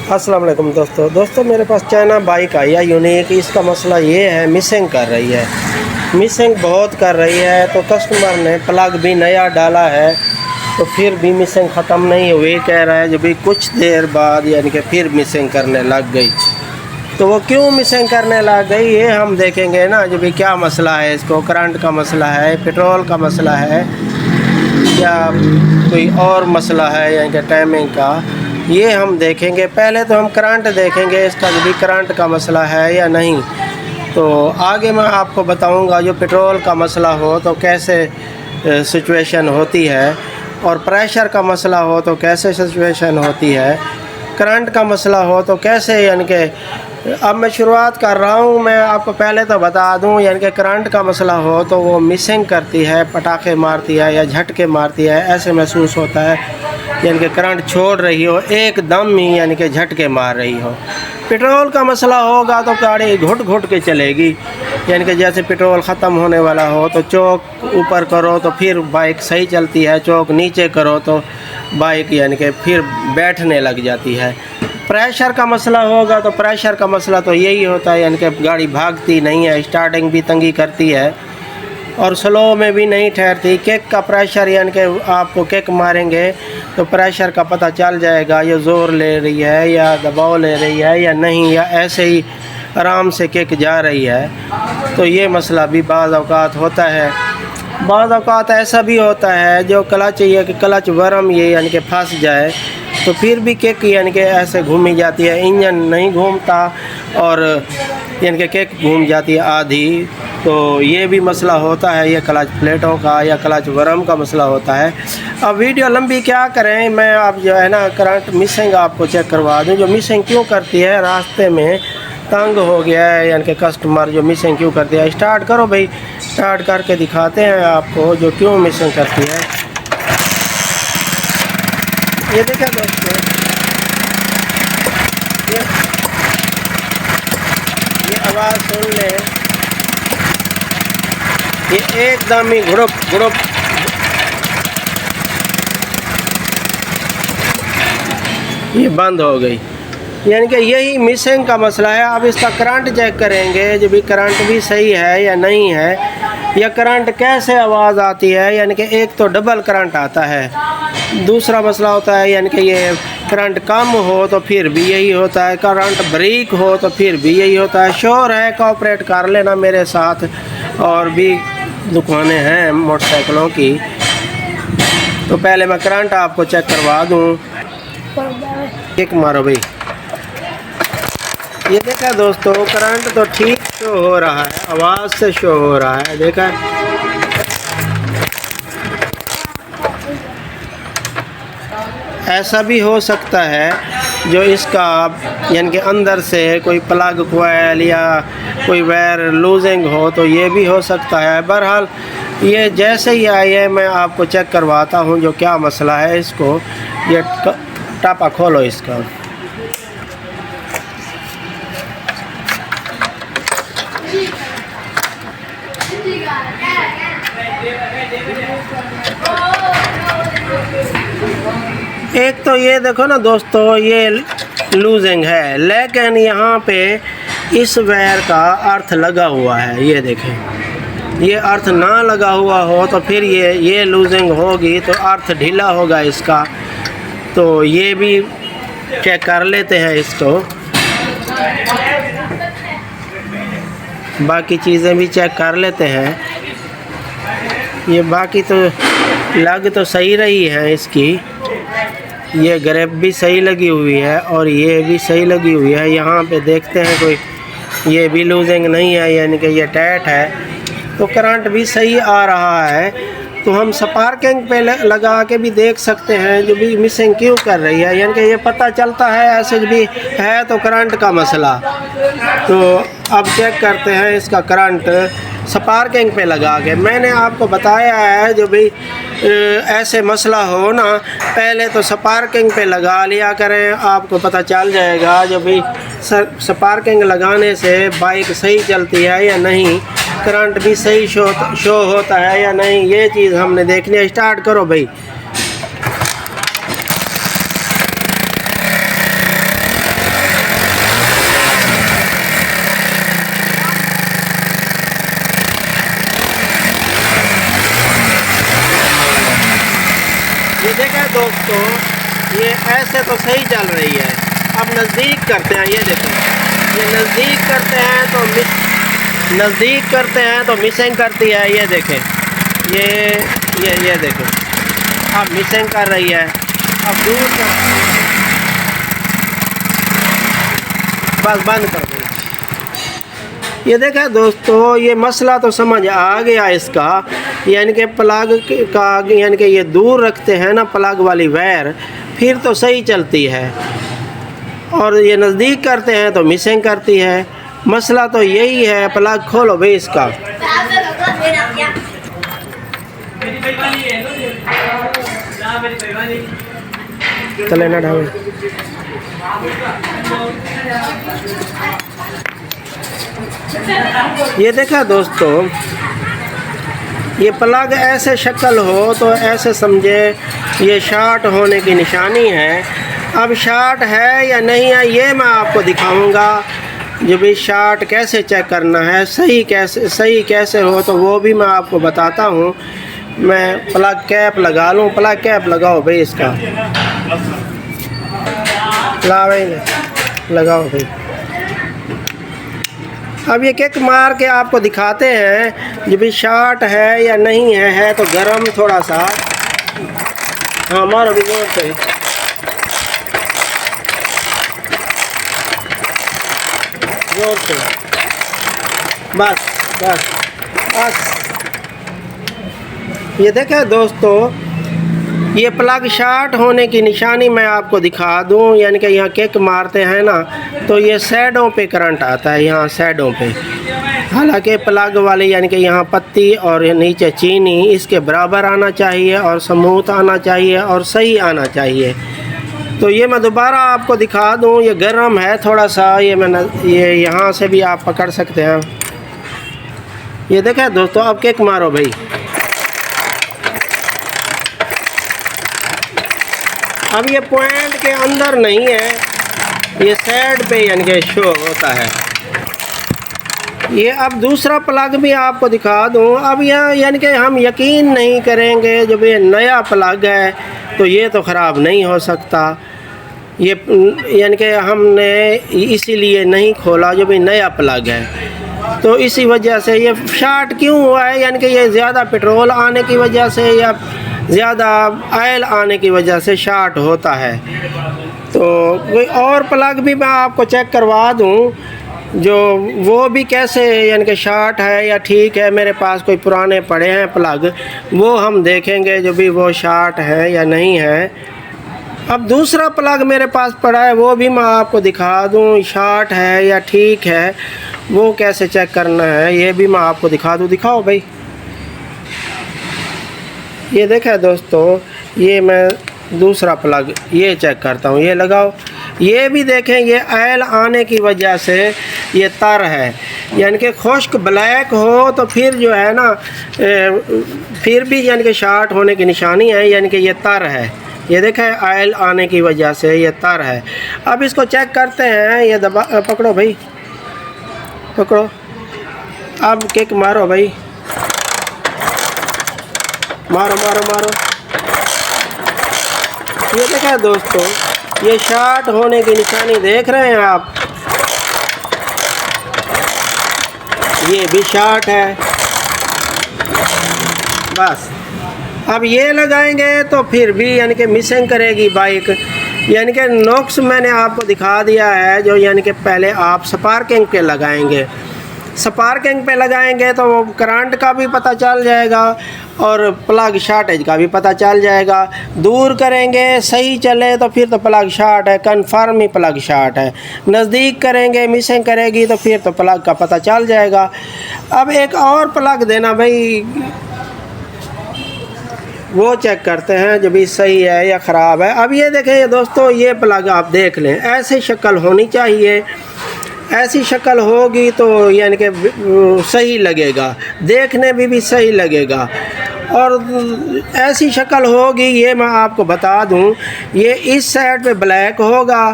अस्सलाम वालेकुम दोस्तों मेरे पास चाइना बाइक आई है यूनिक। इसका मसला ये है मिसिंग कर रही है, मिसिंग बहुत कर रही है। तो कस्टमर ने प्लग भी नया डाला है तो फिर भी मिसिंग ख़त्म नहीं हुई। कह रहा है जब भी कुछ देर बाद यानी कि फिर मिसिंग करने लग गई। तो वो क्यों मिसिंग करने लग गई ये हम देखेंगे ना। जब भी क्या मसला है, इसको करंट का मसला है, पेट्रोल का मसला है या कोई और मसला है यानी कि टाइमिंग का, ये हम देखेंगे। पहले तो हम करंट देखेंगे इसका, जो भी करंट का मसला है या नहीं। तो आगे मैं आपको बताऊंगा जो पेट्रोल का मसला हो तो कैसे सिचुएशन होती है, और प्रेशर का मसला हो तो कैसे सिचुएशन होती है, करंट का मसला हो तो कैसे। यानी कि अब मैं शुरुआत कर रहा हूँ। मैं आपको पहले तो बता दूँ, यानी कि करंट का मसला हो तो वो मिसिंग करती है, पटाखे मारती है या झटके मारती है, ऐसे महसूस होता है। यानी कि करंट छोड़ रही हो एकदम ही, यानी कि झटके मार रही हो। पेट्रोल का मसला होगा तो गाड़ी घुट घुट के चलेगी। यानी कि जैसे पेट्रोल ख़त्म होने वाला हो तो चौक ऊपर करो तो फिर बाइक सही चलती है, चौक नीचे करो तो बाइक यानी कि फिर बैठने लग जाती है। प्रेशर का मसला होगा तो प्रेशर का मसला तो यही होता है, यानी कि गाड़ी भागती नहीं है, स्टार्टिंग भी तंगी करती है और स्लो में भी नहीं ठहरती। किक का प्रेशर, यानी कि आपको किक मारेंगे तो प्रेशर का पता चल जाएगा, ये ज़ोर ले रही है या दबाव ले रही है या नहीं, या ऐसे ही आराम से किक जा रही है। तो ये मसला भी बाज़ औक़ात होता है। बाज़ औक़ात ऐसा भी होता है जो क्लच, ये कि क्लच वर्म ये यानी कि फंस जाए तो फिर भी किक यानी कि ऐसे घूमी जाती है, इंजन नहीं घूमता और यानी कि किक घूम जाती है आधी। तो ये भी मसला होता है, ये क्लच प्लेटों का या क्लच वर्म का मसला होता है। अब वीडियो लंबी क्या करें, मैं अब जो है ना करंट मिसिंग आपको चेक करवा दूं। जो मिसिंग क्यों करती है, रास्ते में तंग हो गया है यानी कि कस्टमर, जो मिसिंग क्यों करती है। स्टार्ट करो भाई, स्टार्ट करके दिखाते हैं आपको जो क्यों मिसिंग करती है। ये देखिए दोस्तों, ये आवाज़ सुन लें, ये एकदम ही घुड़प घुड़प ये बंद हो गई। यानी कि यही मिसिंग का मसला है। अब इसका करंट चेक करेंगे, जो भी करंट भी सही है या नहीं है, या करंट कैसे आवाज़ आती है। यानी कि एक तो डबल करंट आता है, दूसरा मसला होता है यानी कि ये करंट कम हो तो फिर भी यही होता है, करंट ब्रेक हो तो फिर भी यही होता है। शोर है, कोऑपरेट कर लेना मेरे साथ। और भी दुकानें हैं मोटरसाइकिलों की, तो पहले मैं करंट आपको चेक करवा दूँ। किक मारो भाई, ये देखा दोस्तों, करंट तो ठीक शो हो रहा है, आवाज़ से शो हो रहा है। देखा, ऐसा भी हो सकता है जो इसका यानी कि अंदर से कोई प्लग कोयल या कोई वायर लूजिंग हो, तो ये भी हो सकता है। बहरहाल ये जैसे ही आई है मैं आपको चेक करवाता हूँ जो क्या मसला है। इसको ये टापा खोलो इसका। एक तो ये देखो ना दोस्तों, ये लूजिंग है, लेकिन यहाँ पे इस वायर का अर्थ लगा हुआ है। ये देखें, ये अर्थ ना लगा हुआ हो तो फिर ये लूजिंग होगी तो अर्थ ढीला होगा इसका। तो ये भी चेक कर लेते हैं इसको, बाकी चीज़ें भी चेक कर लेते हैं। ये बाकी तो लग तो सही रही है इसकी, ये ग्रिप भी सही लगी हुई है और ये भी सही लगी हुई है। यहाँ पे देखते हैं कोई, ये भी लूजिंग नहीं है, यानी कि ये टाइट है। तो करंट भी सही आ रहा है। तो हम स्पार्किंग पे लगा के भी देख सकते हैं जो भी मिसिंग क्यों कर रही है। यानी कि ये पता चलता है ऐसे भी है तो करंट का मसला। तो अब चेक करते हैं इसका करंट स्पार्किंग पे लगा के। मैंने आपको बताया है जो भी ऐसे मसला हो ना, पहले तो स्पार्किंग पे लगा लिया करें, आपको पता चल जाएगा जो भी स्पार्किंग लगाने से बाइक सही चलती है या नहीं, करंट भी सही शो होता है या नहीं, ये चीज़ हमने देखनी है। स्टार्ट करो भाई। दोस्तों, ये ऐसे तो सही चल रही है। अब नज़दीक करते हैं, ये देखो, ये नज़दीक करते हैं तो मिसिंग करती है। ये देखें, ये देखें, अब मिसिंग कर रही है। अब दूर कर, बस बंद कर दो। ये देखा दोस्तों, ये मसला तो समझ आ गया इसका, यानी कि प्लग का, यानी कि ये दूर रखते हैं ना प्लग वाली वायर, फिर तो सही चलती है, और ये नज़दीक करते हैं तो मिसिंग करती है। मसला तो यही है। प्लग खोलो भाई इसका। चले ना ढावे। ये देखा दोस्तों, ये प्लग ऐसे शक्ल हो तो ऐसे समझे ये शॉर्ट होने की निशानी है। अब शॉर्ट है या नहीं है ये मैं आपको दिखाऊंगा। जो भी शॉर्ट कैसे चेक करना है, सही कैसे हो, तो वो भी मैं आपको बताता हूँ। मैं प्लग कैप लगा लूँ। प्लग कैप लगाओ भाई इसका, ला भाई लगाओ भाई। अब ये किक मार के आपको दिखाते हैं जो भी शॉर्ट है या नहीं है तो गरम थोड़ा सा। हाँ मारो भी जोर से, जोर से, बस बस बस। ये देखें दोस्तों, ये प्लग शॉर्ट होने की निशानी मैं आपको दिखा दूं। यानी कि यहाँ किक मारते हैं ना तो ये साइडों पे करंट आता है, यहाँ साइडों पे। हालांकि प्लग वाले यानी कि यहाँ पत्ती और नीचे चीनी इसके बराबर आना चाहिए, और स्मूथ आना चाहिए, और सही आना चाहिए। तो ये मैं दोबारा आपको दिखा दूं। ये गर्म है थोड़ा सा, ये यहाँ से भी आप पकड़ सकते हैं। ये देखें दोस्तों, अब किक मारो भाई। अब ये पॉइंट के अंदर नहीं है, ये साइड पे यानी कि शो होता है। ये अब दूसरा प्लग भी आपको दिखा दूं। अब यह यानी कि हम यकीन नहीं करेंगे, जब ये नया प्लग है तो ये तो ख़राब नहीं हो सकता। ये यानी कि हमने इसीलिए नहीं खोला, जो भी नया प्लग है, तो इसी वजह से ये शॉर्ट क्यों हुआ है। यानी कि ये ज़्यादा पेट्रोल आने की वजह से या ज़्यादा ऑयल आने की वजह से शॉर्ट होता है। तो कोई और प्लग भी मैं आपको चेक करवा दूं, जो वो भी कैसे यानी कि शॉर्ट है या ठीक है। मेरे पास कोई पुराने पड़े हैं प्लग, वो हम देखेंगे जो भी वो शॉर्ट है या नहीं है। अब दूसरा प्लग मेरे पास पड़ा है, वो भी मैं आपको दिखा दूं, शॉर्ट है या ठीक है, वो कैसे चेक करना है ये भी मैं आपको दिखा दूं। दिखाओ भाई। ये देखा दोस्तों, ये मैं दूसरा प्लग ये चेक करता हूँ। ये लगाओ, ये भी देखें, ये ऑयल आने की वजह से ये तार है, यानी कि खुश्क ब्लैक हो तो फिर जो है ना फिर भी यानी कि शॉर्ट होने की निशानी है, यानी कि ये तार है। ये देखें, ऑयल आने की वजह से ये तार है। अब इसको चेक करते हैं। ये दबा, पकड़ो भाई, पकड़ो। अब किक मारो भाई, मारो मारो मारो। ये देखा दोस्तों, ये शॉर्ट होने की निशानी देख रहे हैं आप, ये भी शॉर्ट है। बस अब ये लगाएंगे तो फिर भी यानी कि मिसिंग करेगी बाइक। यानी कि नुक्स मैंने आपको दिखा दिया है। जो यानी कि पहले आप स्पार्किंग पे लगाएंगे, स्पार्किंग पे लगाएंगे तो वो करंट का भी पता चल जाएगा और प्लग शॉर्टेज का भी पता चल जाएगा। दूर करेंगे सही चले तो फिर तो प्लग शॉर्ट है, कन्फर्म ही प्लग शॉर्ट है। नज़दीक करेंगे मिसिंग करेगी तो फिर तो प्लग का पता चल जाएगा। अब एक और प्लग देना भाई, वो चेक करते हैं जो भी सही है या ख़राब है। अब ये देखें दोस्तों, ये प्लग आप देख लें, ऐसी शक्ल होनी चाहिए। ऐसी शक्ल होगी तो यानी कि सही लगेगा, देखने में भी सही लगेगा। और ऐसी शक्ल होगी, ये मैं आपको बता दूं, ये इस साइड पे ब्लैक होगा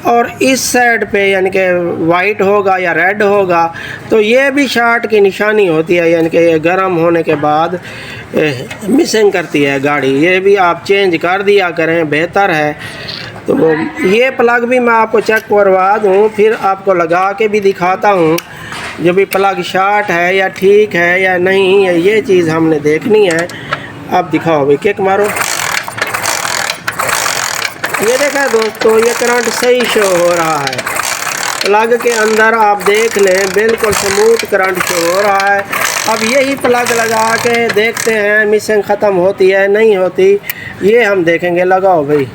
और इस साइड पे यानी कि वाइट होगा या रेड होगा तो ये भी शार्ट की निशानी होती है, यानी कि गर्म होने के बाद मिसिंग करती है गाड़ी। ये भी आप चेंज कर दिया करें, बेहतर है। तो ये प्लग भी मैं आपको चेक करवा दूँ, फिर आपको लगा के भी दिखाता हूँ जो भी प्लग शार्ट है या ठीक है या नहीं, ये चीज़ हमने देखनी है। अब दिखाओ भाई, किक मारो। ये देखा दोस्तों, ये करंट सही शो हो रहा है। प्लग के अंदर आप देख लें, बिल्कुल स्मूथ करंट शो हो रहा है। अब यही प्लग लगा के देखते हैं मिसिंग ख़त्म होती है नहीं होती, ये हम देखेंगे। लगाओ भाई।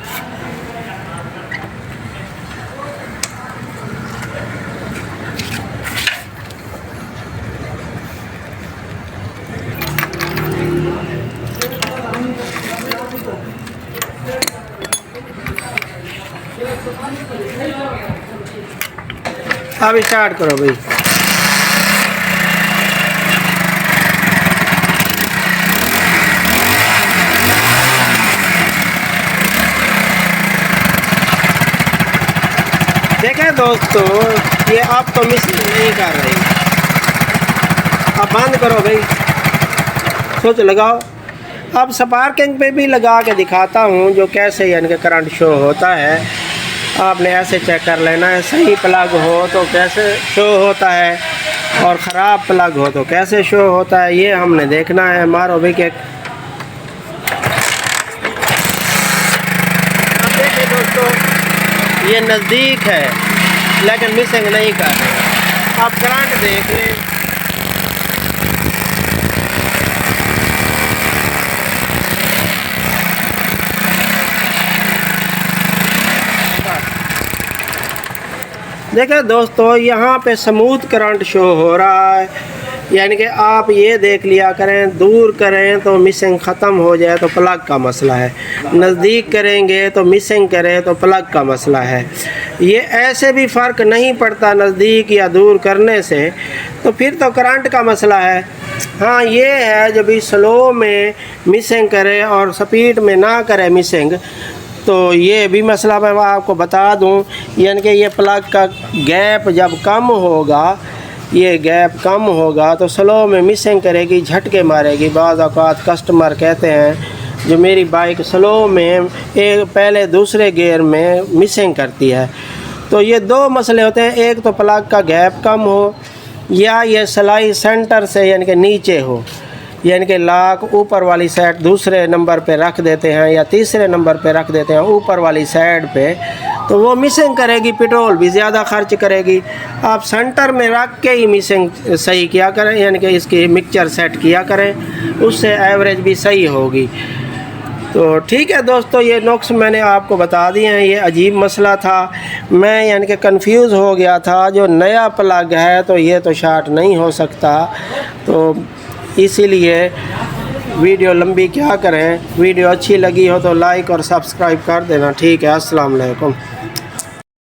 अब स्टार्ट करो भाई। देखें दोस्तों, ये अब तो मिसिंग नहीं कर रही। अब बंद करो भाई, स्विच लगाओ। अब स्पार्किंग पे भी लगा के दिखाता हूँ जो कैसे यानी कि करंट शो होता है। आपने ऐसे चेक कर लेना है, सही प्लग हो तो कैसे शो होता है और ख़राब प्लग हो तो कैसे शो होता है, ये हमने देखना है। मारो भाई के। अब देखिए दोस्तों, ये नज़दीक है लेकिन मिसिंग नहीं कर रहे। आप करंट देख लें। देखें दोस्तों, यहाँ पे स्मूथ करंट शो हो रहा है, यानी कि आप ये देख लिया करें, दूर करें तो मिसिंग ख़त्म हो जाए तो प्लग का मसला है, नज़दीक करेंगे तो मिसिंग करें तो प्लग का मसला है। ये ऐसे भी फ़र्क नहीं पड़ता नज़दीक या दूर करने से, तो फिर तो करंट का मसला है। हाँ, ये है जब भी स्लो में मिसिंग करे और स्पीड में ना करे मिसिंग, तो ये भी मसला मैं आपको बता दूं, यानी कि ये प्लग का गैप जब कम होगा, ये गैप कम होगा तो स्लो में मिसिंग करेगी, झटके मारेगी। बाज़ औक़ात कस्टमर कहते हैं जो मेरी बाइक स्लो में एक पहले दूसरे गियर में मिसिंग करती है। तो ये दो मसले होते हैं, एक तो प्लग का गैप कम हो या ये सिलाई सेंटर से यानी कि नीचे हो, यानी कि लाक ऊपर वाली साइड दूसरे नंबर पे रख देते हैं या तीसरे नंबर पे रख देते हैं ऊपर वाली साइड पे, तो वो मिसिंग करेगी, पेट्रोल भी ज़्यादा खर्च करेगी। आप सेंटर में रख के ही मिसिंग सही किया करें, यानी कि इसकी मिक्सचर सेट किया करें, उससे एवरेज भी सही होगी। तो ठीक है दोस्तों, ये नुक्स मैंने आपको बता दिए हैं। ये अजीब मसला था, मैं यानी कि कंफ्यूज हो गया था। जो नया प्लग है तो ये तो शार्ट नहीं हो सकता, तो इसीलिए वीडियो लंबी क्या करें। वीडियो अच्छी लगी हो तो लाइक और सब्सक्राइब कर देना। ठीक है, अस्सलाम वालेकुम।